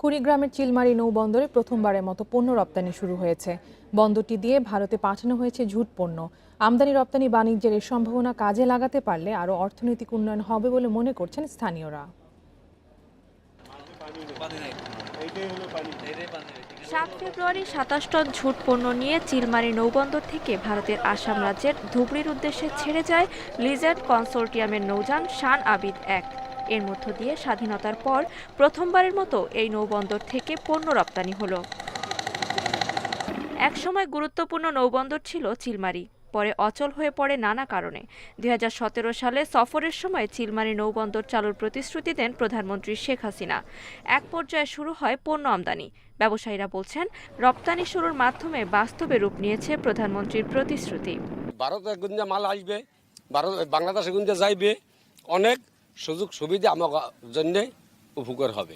কুড়িগ্রামের চিলমারী নৌবন্দরে প্রথমবারের মতো পণ্য রপ্তানি শুরু হয়েছে। বন্দরটি দিয়ে ভারতে পাঠানো হয়েছে ঝুট পণ্য। আমদানি রপ্তানি বাণিজ্যের এই সম্ভাবনা কাজে লাগাতে পারলে আরও অর্থনৈতিক উন্নয়ন হবে বলে মনে করছেন স্থানীয়রা। 7 ফেব্রুয়ারি 27 টন ঝুট পণ্য নিয়ে চিলমারী নৌবন্দর থেকে ভারতের আসাম রাজ্যের ধুবড়ির উদ্দেশ্যে ছেড়ে যায় লিজেন্ড কনসোর্টিয়ামের নৌযান শান আবিদ 1। এর মধ্য দিয়ে স্বাধীনতার পর প্রথমবারের মতো এই নৌবন্দর থেকে পণ্য রপ্তানি হলো। একসময় গুরুত্বপূর্ণ নৌবন্দর ছিল চিলমারী, পরে অচল হয়ে পড়ে নানা কারণে। 2017 সালে সফরের সময় চিলমারী নৌবন্দর চালুর প্রতিশ্রুতি দেন প্রধানমন্ত্রী শেখ হাসিনা। এক পর্যায়ে শুরু হয় পণ্য আমদানি। ব্যবসায়ীরা বলছেন, রপ্তানি শুরুর মাধ্যমে বাস্তবে রূপ নিয়েছে প্রধানমন্ত্রীর প্রতিশ্রুতি। ভারতের গুঞ্জা মাল আসবে, বাংলাদেশে গুঞ্জা যাইবে, অনেক সুযোগ সুবিধা আমার জন্য উপকার হবে।